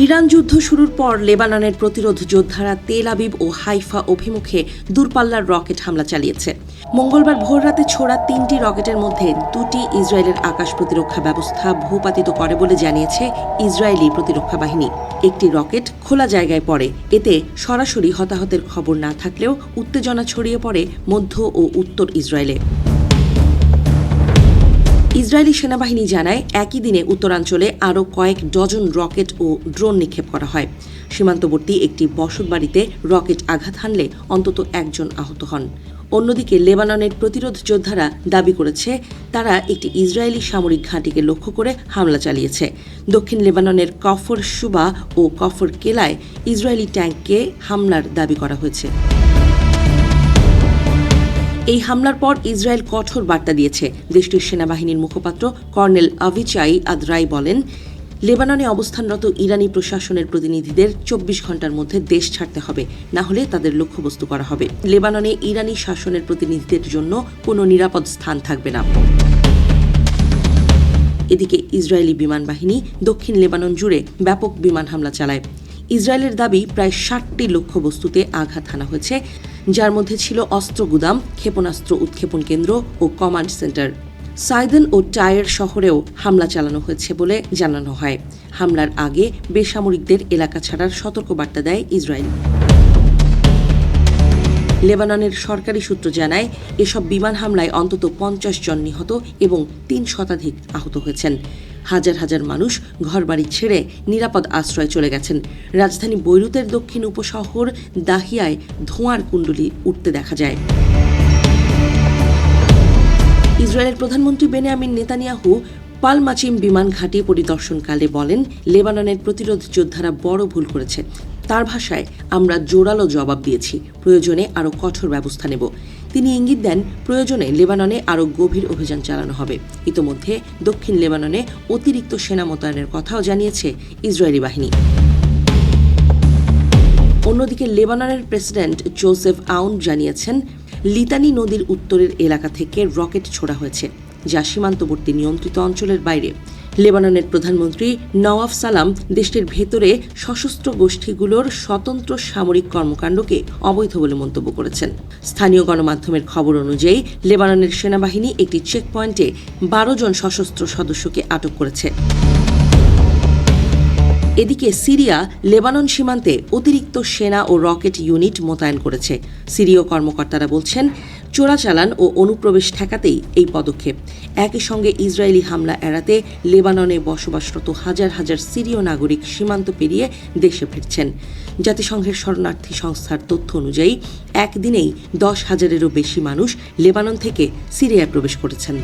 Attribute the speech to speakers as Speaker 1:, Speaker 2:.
Speaker 1: Iran যুদ্ধ শুরুর পর লেবাননের প্রতিরোধ যোদ্ধারা তেল আবিব ও হাইফা অভিমুখে দূরপাল্লার রকেট হামলা চালিয়েছে। মঙ্গলবার ভোররাতে ছোড়া 3টি রকেটের মধ্যে 2টি ইসরায়েলের আকাশ প্রতিরক্ষা ব্যবস্থা ভূপাতিত করে বলে জানিয়েছে ইসরায়েলি প্রতিরক্ষা বাহিনী। একটি রকেট খোলা জায়গায় পড়ে। এতে সরাসরি হতাহতের খবর না থাকলেও উত্তেজনা ছড়িয়ে পড়ে মধ্য ও উত্তর ইসরায়েলে। ইসরায়েলি সেনাবাহিনী জানায়, একই দিনে উত্তরাঞ্চলে আরও কয়েক ডজন রকেট ও ড্রোন নিক্ষেপ করা হয়। সীমান্তবর্তী একটি বসতবাড়িতে রকেট আঘাত হানলে অন্তত একজন আহত হন। অন্যদিকে লেবাননের প্রতিরোধ যোদ্ধারা দাবি করেছে তারা একটি ইসরায়েলি সামরিক ঘাঁটিকে লক্ষ্য করে হামলা চালিয়েছে। দক্ষিণ লেবাননের কফর শুবা ও কফর কেলায় ইসরায়েলি ট্যাঙ্ককে হামলার দাবি করা হয়েছে। এই হামলার পর ইসরায়েল কঠোর বার্তা দিয়েছে। দেশটির সেনাবাহিনীর মুখপাত্র কর্নেল আভিচাই আদ্রাই বলেন, লেবাননে অবস্থানরত ইরানি প্রশাসনের প্রতিনিধিদের 24 ঘণ্টার মধ্যে দেশ ছাড়তে হবে, না হলে তাদের লক্ষ্যবস্তু করা হবে। লেবাননে ইরানি শাসনের প্রতিনিধিদের জন্য কোনো নিরাপদ স্থান থাকবে না। এদিকে ইসরায়েলি বিমান বাহিনী দক্ষিণ লেবানন জুড়ে ব্যাপক বিমান হামলা চালায়। ইসরায়েলের দাবি প্রায় 60টি লক্ষ্যবস্তুতে আঘাত হানা হয়েছে, যার মধ্যে ছিল অস্ত্র গুদাম, ক্ষেপণাস্ত্র উৎক্ষেপণ কেন্দ্র ও কমান্ড সেন্টার। সাইদন ও টায়ার শহরেও হামলা চালানো হয়েছে বলে জানানো হয়। হামলার আগে বেসামরিকদের এলাকা ছাড়ার সতর্কবার্তা দেয় ইসরায়েল। লেবাননের সরকারি সূত্র জানায়, এসব বিমান হামলায় অন্তত 50 জন নিহত এবং 3 শতাধিক আহত হয়েছেন। হাজার হাজার মানুষ ঘরবাড়ি ছেড়ে নিরাপদ আশ্রয়ে চলে গেছেন। রাজধানী বৈরুতের দক্ষিণ উপশহর দাহিয়ায় ধোঁয়ার কুণ্ডলী উঠতে দেখা যায়। ইসরায়েলের প্রধানমন্ত্রী বেনিয়ামিন নেতানিয়াহু পালমাচিম বিমান ঘাঁটি পরিদর্শনকালে বলেন, লেবাননের প্রতিরোধ যোদ্ধারা বড় ভুল করেছে। তার ভাষায়, আমরা জোরালো জবাব দিয়েছি, প্রয়োজনে আরও কঠোর ব্যবস্থা নেব। তিনি ইঙ্গিত দেন, প্রয়োজনে লেবাননে আরও গভীর অভিযান চালানো হবে। ইতোমধ্যে দক্ষিণ লেবাননে অতিরিক্ত সেনা মোতায়েনের কথাও জানিয়েছে ইসরায়েলি বাহিনী। অন্যদিকে লেবাননের প্রেসিডেন্ট জোসেফ আউন জানিয়েছেন, লিতানি নদীর উত্তরের এলাকা থেকে রকেট ছোড়া হয়েছে, যা সীমান্তবর্তী নিয়ন্ত্রিত অঞ্চলের বাইরে। লেবাননের প্রধানমন্ত্রী নওয়াফ সালাম দেশটির ভেতরে সশস্ত্র গোষ্ঠীগুলোর স্বতন্ত্র সামরিক কর্মকাণ্ডকে অবৈধ বলে মন্তব্য করেছেন। স্থানীয় গণমাধ্যমের খবর অনুযায়ী লেবাননের সেনাবাহিনী একটি চেকপয়েন্টে 12 জন সশস্ত্র সদস্যকে আটক করেছে। এদিকে সিরিয়া লেবানন সীমান্তে অতিরিক্ত সেনা ও রকেট ইউনিট মোতায়েন করেছে। সিরীয় কর্মকর্তারা বলছেন, চোরাচালান ও অনুপ্রবেশ ঠেকাতেই এই পদক্ষেপ। একই সঙ্গে ইসরায়েলি হামলা এড়াতে লেবাননে বসবাসরত হাজার হাজার সিরীয় নাগরিক সীমান্ত পেরিয়ে দেশে ফিরছেন। জাতিসংঘের শরণার্থী সংস্থার তথ্য অনুযায়ী একদিনেই 10,000-এরও বেশি মানুষ লেবানন থেকে সিরিয়ায় প্রবেশ করেছেন।